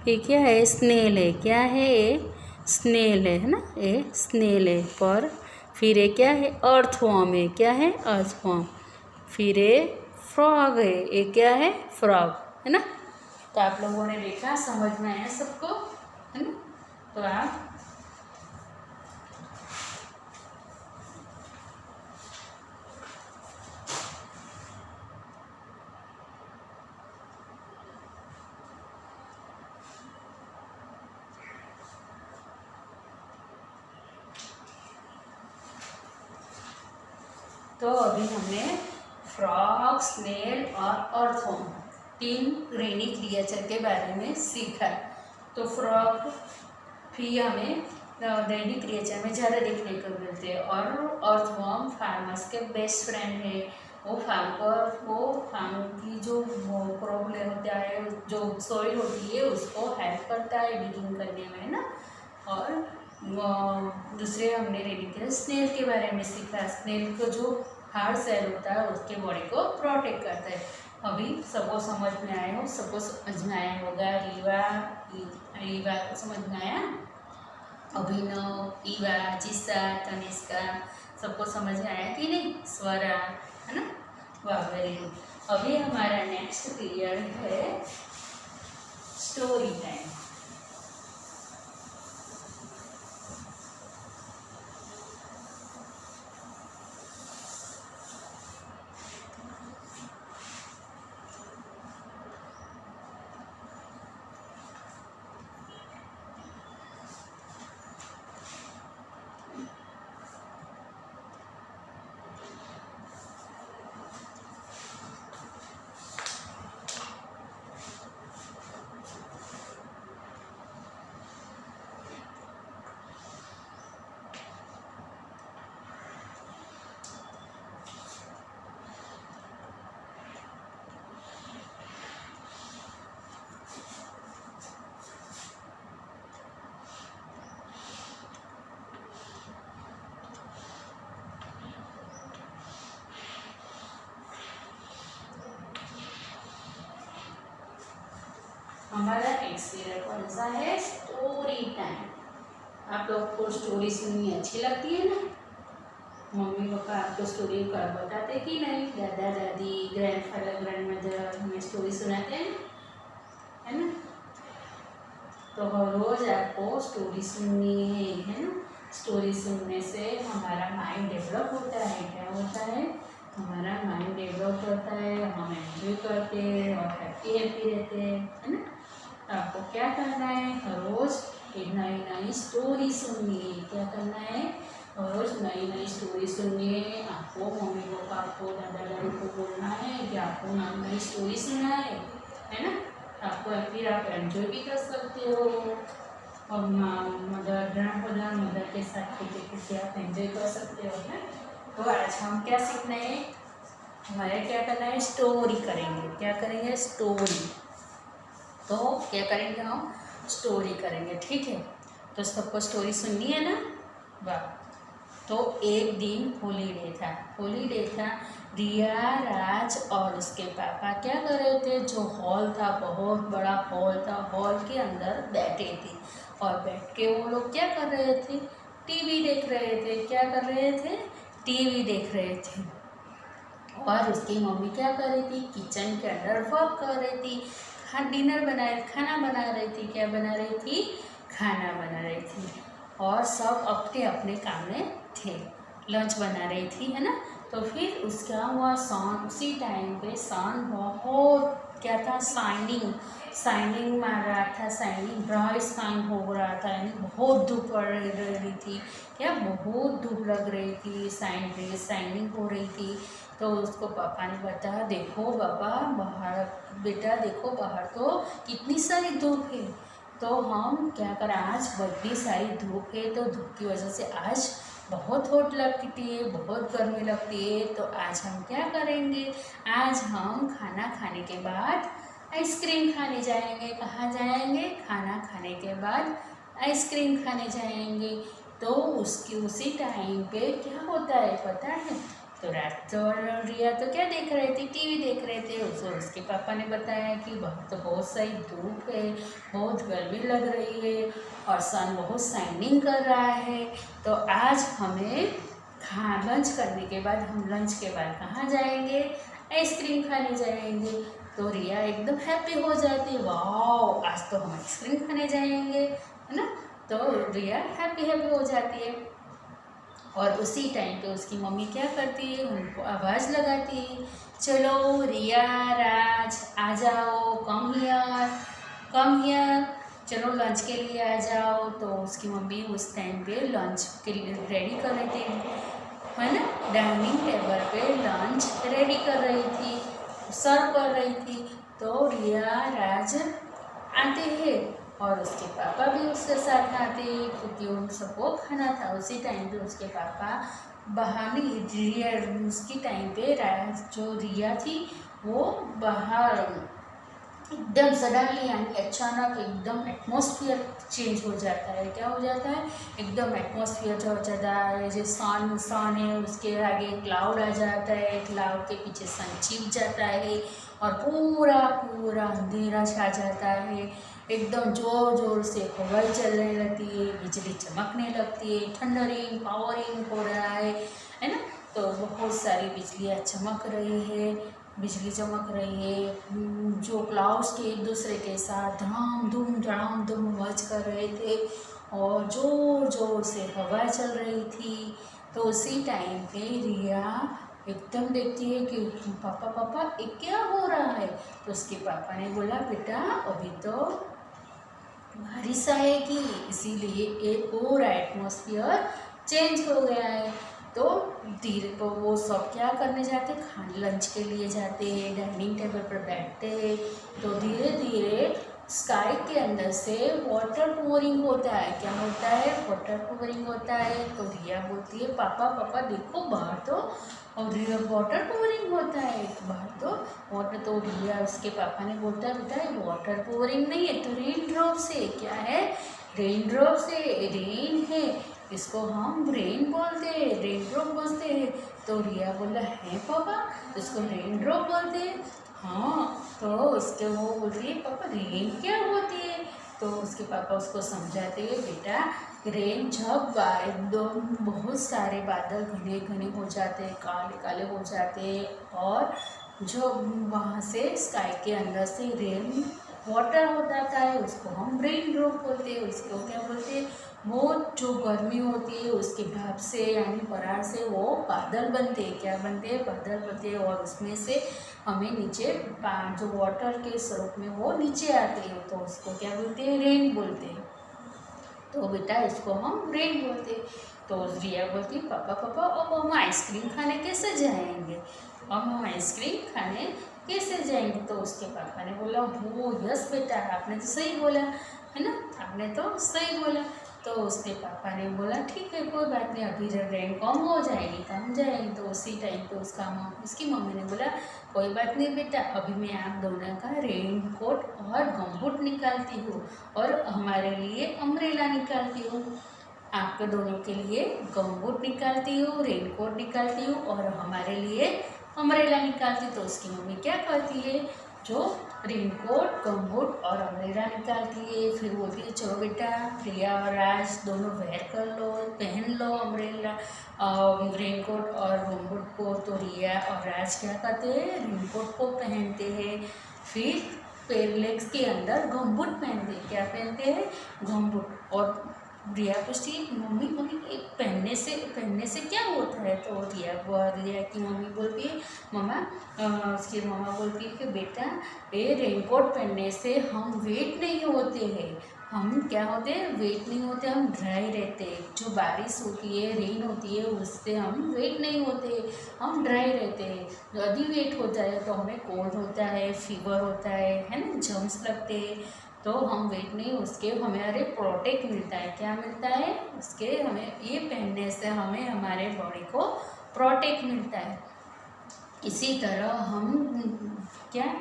ये क्या है, स्नेल है, क्या है ये, स्नेल है ना, ये स्नेल है। पर फिर ये क्या है, अर्थवॉर्म है, क्या है, अर्थवॉर्म। फिर ये फ्रॉग है, ये क्या है, फ्रॉग, है ना। तो आप लोगों ने देखा, समझ में आया सबको, है ना। तो आप तो अभी हमने फ्रॉग, स्नेल और अर्थवॉर्म 3 रेनी क्रिएचर के बारे में सीखा। तो फ्रॉग भी हमें रेनी क्रिएचर में ज़्यादा देखने को मिलते हैं, और अर्थवॉर्म फार्मर्स के बेस्ट फ्रेंड है। वो फार्म की जो प्रॉब्लम होता है, जो सॉइल होती है उसको हेल्प करता है डिगिंग करने में ना। और दूसरे हमने रेडी किया, स्नेल के बारे में सीखा। स्नेल को जो हार्ड सेल होता है उसके बॉडी को प्रोटेक्ट करता है। अभी सबको समझ में आया हो, सबको समझ में आया होगा, रीवा को समझ में आया, अभिनव, ईवा, जिसा, तनिष्का, सबको समझ में आया कि नहीं, स्वरा, है ना, वाह, वेरी गुड। अभी हमारा नेक्स्ट पीरियड है स्टोरी टाइम। हमारा नेक्स्ट पीरियड कौन सा है? Story time. आप लोग को स्टोरी सुननी अच्छी लगती है ना? मम्मी पापा आपको स्टोरी कर बताते कि नहीं? दादा दादी, ग्रैंडफादर, ग्रैंडमदर हमें स्टोरी सुनाते हैं, है ना? तो हर रोज आपको स्टोरी सुननी है ना? स्टोरी सुनने से हमारा माइंड डेवलप होता है। क्या होता है? हमारा माइंड डेवलप होता है, हम एंजॉय करते हैं और हैप्पी रहते हैं, है ना? तो आपको क्या करना है? हर रोज एक नई नई स्टोरी सुननी है। क्या करना है? हर रोज नई नई स्टोरी सुननी है। आपको मम्मी पापा को, दादा दादी को बोलना है कि आपको नई नई स्टोरी सुना है ना? आपको फिर आप एंजॉय भी कर सकते हो और मदर, ग्रैंडफादर, मदर के साथ खेलते खेलते आप एंजॉय कर सकते हो ना? तो आज हम क्या सीखना है? हमारे क्या करना है? स्टोरी करेंगे। क्या करेंगे? स्टोरी। तो क्या करेंगे हम? स्टोरी करेंगे, ठीक है? तो सबको स्टोरी सुननी है ना? वाह। तो एक दिन होलीडे था। होलीडे था। रिया, राज और उसके पापा क्या कर रहे थे? जो हॉल था, बहुत बड़ा हॉल था, हॉल के अंदर बैठे थे और बैठ के वो लोग क्या कर रहे थे? टीवी देख रहे थे। क्या कर रहे थे? टीवी देख रहे थे। और उसकी मम्मी क्या कर रही थी? किचन के अंदर वर्क कर रही थी। खाना बना रही थी। क्या बना रही थी? खाना बना रही थी। और सब अपने अपने काम में थे। लंच बना रही थी, है ना? तो फिर उसका हुआ सन, उसी टाइम पे सन बहुत क्या था? शाइनिंग मार रहा था। शाइनिंग, ब्राइट शाइन हो रहा था, यानी बहुत धूप पड़ रही थी। क्या? बहुत धूप लग रही थी, शाइनिंग हो रही थी। तो उसको पापा ने बताया, देखो पापा बाहर, बेटा देखो बाहर तो कितनी सारी धूप है। तो हम क्या करें? आज बड़ी सारी धूप है, तो धूप की वजह से आज बहुत हॉट लगती है, बहुत गर्मी लगती है। तो आज हम क्या करेंगे? आज हम खाना खाने के बाद आइसक्रीम खाने जाएंगे। कहाँ जाएंगे? खाना खाने के बाद आइसक्रीम खाने जाएंगे। तो उसी टाइम पे क्या होता है पता है? तो राज और रिया तो क्या देख रहे थे? टीवी देख रहे थे। उसके पापा ने बताया कि बाहर तो बहुत सारी धूप है, बहुत गर्मी लग रही है और सन बहुत शाइनिंग कर रहा है। तो आज हमें लंच करने के बाद, हम लंच के बाद कहाँ जाएंगे? आइसक्रीम खाने जाएंगे। तो रिया एकदम हैप्पी हो जाती है, वाह आज तो हम आइसक्रीम खाने जाएंगे, है ना? तो रिया हैप्पी हो जाती है। और उसी टाइम पे उसकी मम्मी क्या करती है? उनको आवाज़ लगाती है, चलो रिया, राज आ जाओ, कम हियर, चलो लंच के लिए आ जाओ। तो उसकी मम्मी उस टाइम पे लंच के लिए रेडी कर रही थी, है ना? डाइनिंग टेबल पे लंच रेडी कर रही थी, सर्व कर रही थी। तो रिया, राज आते हैं और उसके पापा भी उसके साथ आते हैं, क्योंकि उन सबको खाना था। उसी टाइम पे उसके पापा बाहर नहीं, रिया उसकी टाइम पे जो रिया थी वो बाहर एकदम सडनली, यानी अचानक एकदम एटमॉस्फेयर चेंज हो जाता है। क्या हो जाता है? एकदम एटमॉस्फेयर जो हो जाता है। जो सन है उसके आगे क्लाउड आ जाता है, क्लाउड के पीछे सन छिप जाता है और पूरा अंधेरा छा जाता है। एकदम जोर जोर से हवाएं चलने लगती है, बिजली चमकने लगती है, थंडरिंग पावरिंग हो रहा है ना? तो बहुत सारी बिजलियाँ चमक रही है, बिजली चमक रही है। जो क्लाउड्स के एक दूसरे के साथ धड़ाम धूम आवाज कर रहे थे और जोर जोर से हवा चल रही थी। तो उसी टाइम पे रिया एकदम देखती है कि पापा ये क्या हो रहा है? तो उसके पापा ने बोला, बेटा अभी तो बारिश आएगी, इसीलिए एक और एटमॉस्फेयर चेंज हो गया है। तो धीरे तो वो सब क्या करने जाते? लंच के लिए जाते हैं, डाइनिंग टेबल पर बैठते हैं। तो धीरे धीरे स्काई के अंदर से वाटर पोरिंग होता है। क्या होता है? वाटर पोरिंग होता है। तो रिया बोलती है, पापा देखो बाहर तो और वाटर पोरिंग होता है, तो बाहर तो वाटर। तो रिया उसके पापा ने बोलता है, बेटा ये वाटर पोरिंग नहीं है, तो रेन ड्रॉप से। क्या है? रेन ड्रॉप से, रेन है, इसको हम रेन बोलते हैं, रेन ड्रॉप बोलते हैं। तो रिया बोला, है पापा इसको रेन ड्रॉप बोलते हैं? हाँ, तो उसके वो बोल रही है पापा रेन क्या होती है। तो उसके पापा उसको समझाते हैं बेटा रेन जब एकदम बहुत सारे बादल घने घने हो जाते हैं, काले काले हो जाते हैं, और जो वहाँ से स्काई के अंदर से रेन वाटर हो जाता है उसको हम रेन ड्रॉप बोलते हैं। उसको क्या बोलते हैं, वो जो गर्मी होती है उसके भाप से यानी परार से वो बादल बनते हैं। क्या बनते हैं, बादल बनते हैं, और उसमें से हमें नीचे जो वाटर के स्वरूप में वो नीचे आते हैं, तो उसको क्या बोलते हैं, रेन बोलते हैं। तो बेटा इसको हम रेन बोलते हैं। तो रिया बोलती पापा पापा अब हम आइसक्रीम खाने कैसे जाएंगे, अब हम आइसक्रीम खाने कैसे जाएंगे। तो उसके पापा ने बोला हो यस बेटा आपने तो सही बोला है ना, आपने तो सही बोला। तो उसके पापा ने बोला ठीक है कोई बात नहीं, अभी जब रेन कम हो जाएगी तो हम जाएंगे। तो उसी टाइम पे उसकी मम्मी ने बोला कोई बात नहीं बेटा, अभी मैं आप दोनों का रेन कोट और गमबूट निकालती हूँ और हमारे लिए अम्ब्रेला निकालती हूँ। आपके दोनों के लिए गमबूट निकालती हूँ, रेन कोट निकालती हूँ और हमारे लिए अम्ब्रेला निकालती हूँ। तो उसकी मम्मी क्या करती है, जो रेनकोट गमबूट और अम्ब्रेला निकालती है, फिर बोलती है चलो बेटा प्रिया और राज दोनों वेयर कर लो, पहन लो अम्ब्रेला रेनकोट और गमबूट को। तो रिया और राज क्या करते हैं, रेनकोट को पहनते हैं, फिर पेरलेग्स के अंदर गमबूट पहनते हैं। क्या पहनते हैं, गमबूट। और रिया पूछती है मम्मी मम्मी पहनने से क्या होता है। तो रिया की मम्मी बोलती है मम्मा उसकी मम्मा बोलती है कि बेटा ये रेनकोट पहनने से हम वेट नहीं होते हैं, हम क्या होते हैं, वेट नहीं होते, हम ड्राई रहते हैं। जो बारिश होती है रेन होती है उससे हम वेट नहीं होते, हम ड्राई रहते हैं। यदि वेट हो जाए तो हमें कोल्ड होता है, फीवर होता है ना, जम्स लगते हैं। तो हम वेट नहीं, उसके हमारे प्रोटेक्ट मिलता है। क्या मिलता है, उसके हमें ये पहनने से हमें हमारे बॉडी को प्रोटेक्ट मिलता है। इसी तरह हम क्या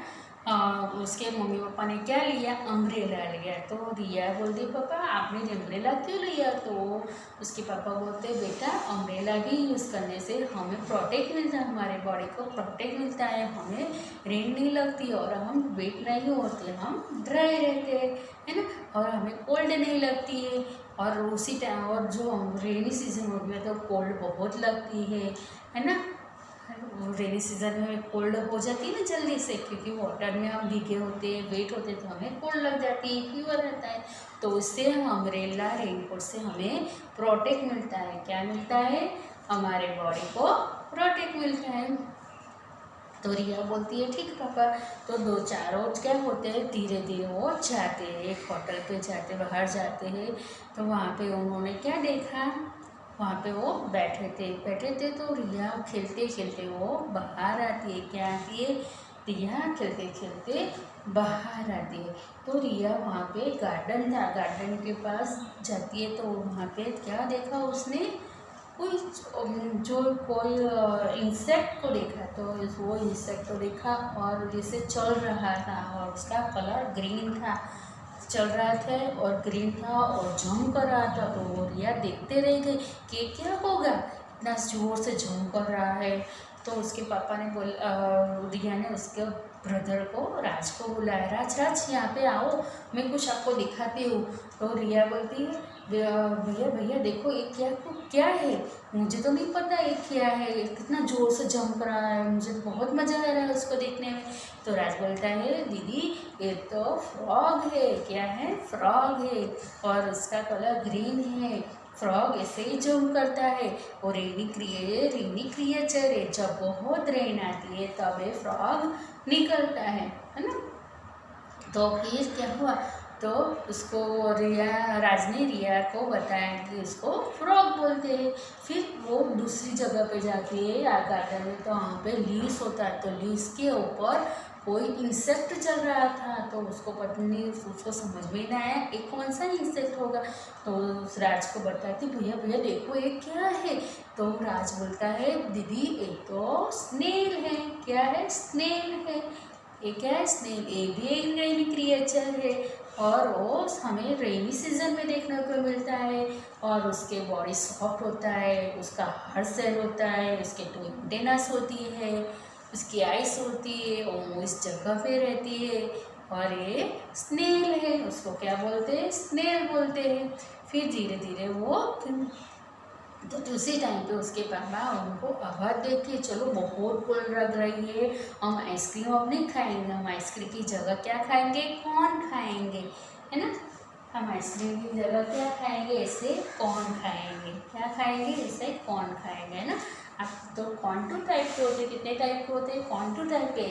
उसके मम्मी पापा ने क्या लिया, अम्ब्रेला लिया। तो रिया बोलती पापा आपने अम्ब्रेला क्यों लिया। तो उसके पापा बोलते बेटा अम्ब्रेला भी यूज़ करने से हमें प्रोटेक्ट मिलता है, हमारे बॉडी को प्रोटेक्ट मिलता है, हमें रेन नहीं लगती और हम वेट नहीं होते, हम ड्राई रहते हैं है ना, और हमें कोल्ड नहीं लगती है। और उसी टाइम और जो रेनी सीजन में तो कोल्ड बहुत लगती है ना, रेनी सीजन में कोल्ड हो जाती है ना जल्दी से, क्योंकि वाटर में हम भीगे होते हैं, वेट होते हैं, तो हमें कोल्ड लग जाती है, फीवर रहता है। तो उससे हम अम्ब्रेला रेनकोट से हमें प्रोटेक्ट मिलता है। क्या मिलता है, हमारे बॉडी को प्रोटेक्ट मिलता है। तो रिया बोलती है ठीक पापा। तो दो चार रोज क्या होते हैं, धीरे धीरे वो जाते हैं, एक होटल पे जाते, बाहर जाते हैं। तो वहाँ पे उन्होंने क्या देखा, वहाँ पे वो बैठे थे। तो रिया खेलते खेलते वो बाहर आती है। क्या आती है, रिया खेलते खेलते बाहर आती है। तो रिया वहाँ पे गार्डन था, गार्डन के पास जाती है। तो वहाँ पे क्या देखा उसने, कोई इंसेक्ट को देखा। तो वो इंसेक्ट को देखा और जैसे चल रहा था और उसका कलर ग्रीन था, चल रहा था और ग्रीन था और जंप कर रहा था। तो वो रिया देखते रह गई कि क्या होगा, इतना जोर से जंप कर रहा है। तो उसके पापा ने रिया ने उसके ब्रदर को, राज को बुलाया, राज राज यहाँ पे आओ, मैं कुछ आपको दिखाती हूँ। तो रिया बोलती है भैया भैया देखो ये क्या है, मुझे तो नहीं पता ये क्या है, ये कितना जोर से जंप रहा है, मुझे बहुत मज़ा आ रहा है उसको देखने में। तो राज बोलता है दीदी ये तो फ्रॉग है। क्या है, फ्रॉग है और उसका कलर ग्रीन है। फ्रॉग ऐसे ही जंप करता है और रेनी क्रिएचर है, जब बहुत रेन आती है तब ये फ्रॉग निकलता है ना। तो फिर क्या हुआ, तो उसको राज ने रिया को बताया कि उसको फ्रॉग बोलते हैं। फिर वो दूसरी जगह पे जाती है गार्डन में, तो वहाँ पे लीव्स होता है। तो लीव्स के ऊपर कोई इंसेक्ट चल रहा था। तो उसको पत्नी उसको समझ में ना आया एक कौन सा इंसेक्ट होगा। तो उस राज को बताती भैया भैया देखो ये क्या है। तो राज बोलता है दीदी ये तो स्नेल है। क्या है, स्नेल है। ये क्या है, स्नेल, ये भी एक रेनी क्रिएचर है और वो हमें रेनी सीजन में देखने को मिलता है। और उसके बॉडी सॉफ्ट होता है, उसका हर सेल होता है, उसके 2 एंटेनास होती है उसकी आइस होती है, वो इस जगह पे रहती है और ये स्नेल है, उसको क्या बोलते हैं? स्नेल बोलते हैं। फिर धीरे धीरे वो तो उसी टाइम पे उसके पापा उनको आवाज़ देख के, चलो बहुत कोल्ड लग रही है, हम आइसक्रीम अब नहीं खाएंगे, हम आइसक्रीम की जगह क्या खाएंगे? कॉर्न खाएंगे, है ना। हम आइसक्रीम की जगह क्या खाएंगे? ऐसे कॉर्न खाएंगे। क्या खाएंगे? ऐसे कॉर्न खाएंगे, है ना। अब तो कॉर्न 2 टाइप के होते हैं। कितने टाइप के होते हैं? कॉर्न 2 टाइप के।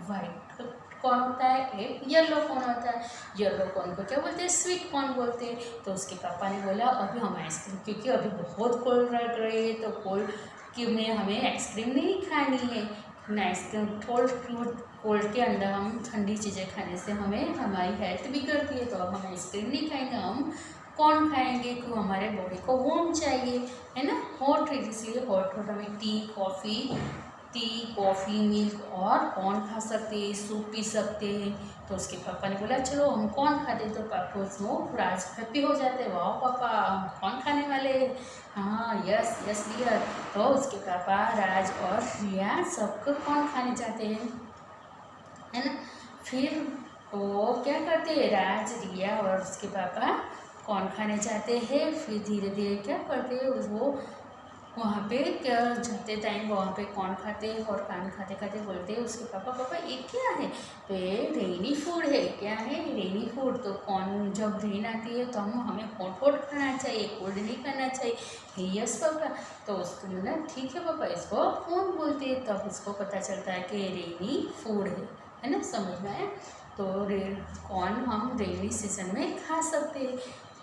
वाइट कौन होता है, एक येलो कौन होता है। येलो कौन को क्या बोलते हैं? स्वीट कॉर्न बोलते हैं। तो उसके पापा ने बोला अभी हम आइसक्रीम, क्योंकि अभी बहुत कोल्ड लग रही है, तो कोल्ड कि में हमें आइसक्रीम नहीं खानी है। आइसक्रीम कोल्ड के अंदर हम ठंडी चीज़ें खाने से हमें हमारी हेल्थ बिगड़ती है, तो अब हम आइसक्रीम नहीं खाएंगे, हम कॉर्न खाएंगे, क्योंकि हमारे बॉडी को वार्म चाहिए, है ना। हॉट है, इसलिए हॉट हमें टी कॉफ़ी मिल्क और कॉर्न खा सकते हैं, सूप पी सकते हैं। तो उसके पापा ने बोला चलो हम कॉर्न खाते हैं। तो पापा उसमें राज हैप्पी हो जाते हैं, वाह पापा हम कॉर्न खाने वाले हैं। हाँ यस यस डियर। तो उसके पापा राज और रिया सबको कॉर्न खाने जाते हैं, है ना। फिर वो क्या करते हैं? राज, रिया और उसके पापा कॉर्न खाने जाते हैं। फिर धीरे धीरे क्या करते हैं? वो वहाँ पे क्या जाते टाइम वहाँ पे कॉर्न खाते हैं और कॉर्न खाते खाते बोलते हैं उसके पापा ये क्या है? तो ये रेनी फूड है। क्या है? रेनी फूड। तो कॉर्न जब रेन आती है तो हमें हॉट खाना चाहिए, कोल्ड नहीं खाना चाहिए। Yes papa. तो उसको बोला ठीक है पापा, इसको कौन बोलते हैं? तब उसको पता चलता है कि रेनी फूड है ना। समझ में आया। तो कॉर्न हम रेनी सीजन में खा सकते हैं।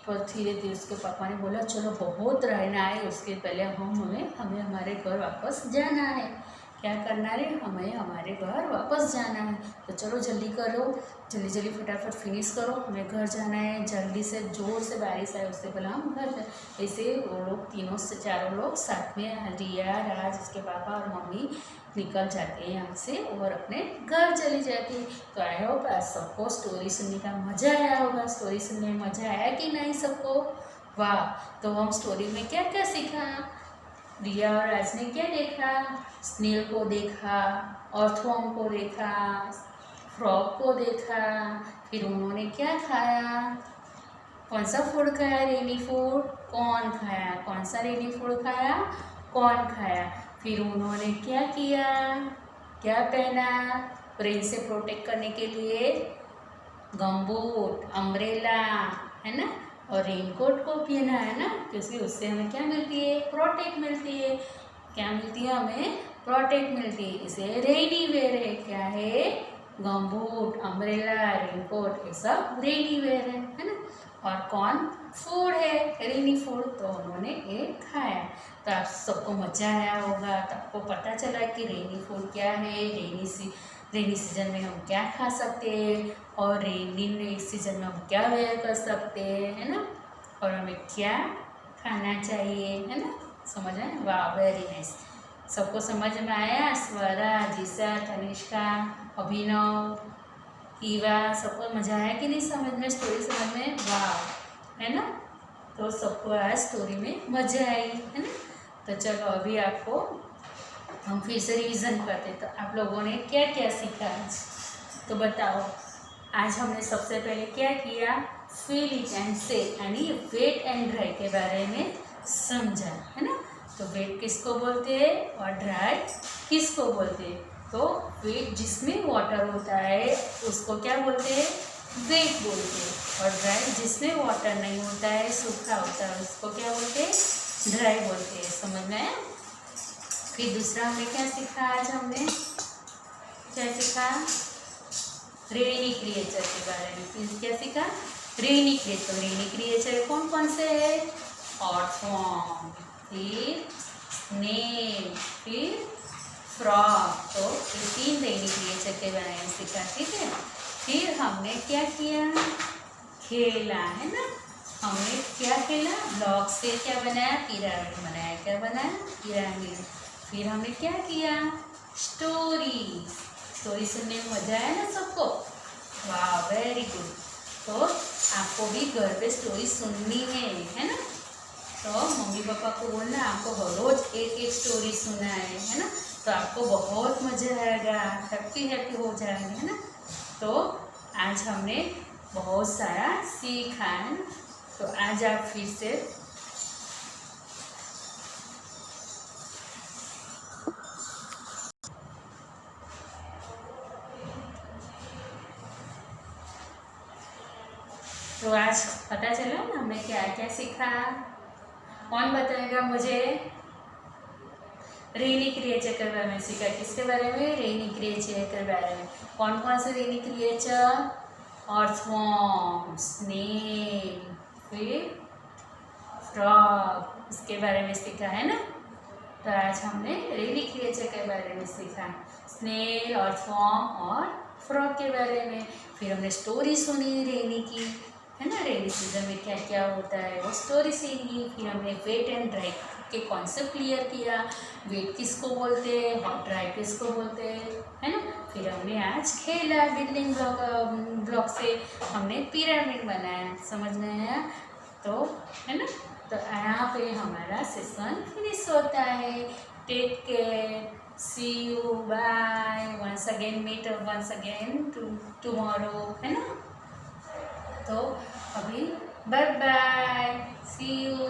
और धीरे धीरे उसके पापा ने बोला चलो बहुत रहना है, उसके पहले हमें हमारे घर वापस जाना है। क्या करना है? हमें हमारे घर वापस जाना है। तो चलो जल्दी करो, जल्दी फटाफट फिनिश करो, हमें घर जाना है। जल्दी से जोर से बारिश आए उससे पहले हम घर जाए। ऐसे वो लोग चारों लोग साथ में, रिया, राज, उसके पापा और मम्मी निकल जाते हैं यहाँ से और अपने घर चली जाती है। तो आई होप आज सबको स्टोरी सुनने का मज़ा आया होगा। स्टोरी सुनने में मज़ा आया कि नहीं सबको? वाह। तो हम स्टोरी में क्या क्या सीखा? रिया और राज ने क्या देखा? स्नेल को देखा, अर्थवर्म को देखा, फ्रॉग को देखा। फिर उन्होंने क्या खाया? कौन सा फूड खाया? रेनी फूड। कॉर्न खाया। कौन सा रेनी फूड खाया? कॉर्न खाया। फिर उन्होंने क्या किया? क्या पहना? रेन से प्रोटेक्ट करने के लिए गमबूट, अम्ब्रेला, है ना। और रेनकोट को पहना, है ना, क्योंकि उससे हमें क्या मिलती है? प्रोटेक्ट मिलती है। क्या मिलती है? हमें प्रोटेक्ट मिलती है। इसे रेनी वेयर है। क्या है? गमबूट, अम्ब्रेला, रेनकोट, ये सब रेनी वेयर है ना। और कौन फूड है? रेनी फूड। तो उन्होंने ये खाया। तो आप सबको मज़ा आया होगा। तो आपको पता चला कि रेनी फूड क्या है, रेनी सीजन में हम क्या खा सकते हैं और रेनी सीजन में हम क्या वेयर कर सकते हैं, है ना। और हमें क्या खाना चाहिए, है ना। समझ आए? वाह वेरी नाइस। सबको समझ में आया? स्वरा, जिसा, तनिष्का, अभिनव, ईवा, सबको मज़ा आया कि नहीं समझ में? स्टोरी समझ में? वाह, है ना। तो सबको आज स्टोरी में मज़ा आई, है ना। तो चलो अभी आपको हम फिर से रिवीजन करते। तो आप लोगों ने क्या क्या सीखा आज? तो बताओ। आज हमने सबसे पहले क्या किया? फील इट एंड से, यानी वेट एंड ड्राई के बारे में समझा, है ना। तो वेट किसको बोलते हैं और ड्राई किसको बोलते हैं? तो वेट जिसमें वाटर होता है उसको क्या बोलते हैं? वेट बोलते हैं। और ड्राई जिसमें वाटर नहीं होता है, सूखा होता है, उसको क्या बोलते हैं? ड्राई बोलते हैं। समझ में आया? फिर दूसरा हमने क्या सीखा? आज हमने क्या सीखा? रेनी क्रिएचर के बारे में। फिर क्या सीखा? रेनी क्रिएचर। रेनी क्रिएचर कौन कौन से है? अर्थवर्म, फिर स्नेल, फिर फ्रॉग। तो ये 3 रेनी क्रिएचर के बारे में सीखा, ठीक है। फिर हमने क्या किया? खेला, है ना। हमने क्या खेला? ब्लॉक से क्या बनाया? पिरामिड बनाया। क्या बनाया? पिरामिड। फिर हमने क्या किया? स्टोरी सुनने में मजा आया ना सबको? वाह वेरी गुड। तो आपको भी घर पे स्टोरी सुननी है ना। तो मम्मी पापा को बोलना आपको हर रोज एक स्टोरी सुनाए, है ना। तो आपको बहुत मज़ा आएगा, हैप्पी हैप्पी हो जाएंगे, है ना। तो आज हमने बहुत सारा सीखा है ना। तो आज आप फिर से तो आज पता चला हमने क्या क्या सीखा। कौन बताएगा मुझे? रेनी क्रिएचर के बारे में सीखा। किसके बारे में? रेनी क्रिएचर के बारे में। कौन कौन से रेनी क्रिएचर? अर्थवॉर्म, स्नेल, फिर फ्रॉग, इसके बारे में सीखा है ना। तो आज हमने रेनी क्रिएचर के बारे में सीखा, स्नेल, अर्थवॉर्म और फ्रॉग के बारे में। फिर हमने स्टोरी सुनी रेनी की, है ना। रेनी सीजन में क्या क्या होता है वो स्टोरी सुनी। फिर हमने वेट एंड ड्राई के कॉन्सेप्ट क्लियर किया। वेट किसको बोलते हैं, हॉट ड्राई किसको बोलते हैं, है ना। फिर हमने आज खेला बिल्डिंग ब्लॉक से, हमने पिरामिड बनाया, समझ में आया? तो है ना। तो यहाँ पे हमारा सेशन फिनिश होता है। Take care, see you, bye, once again meet once again tomorrow, है ना। तो अभी बाय बाय, सी यू।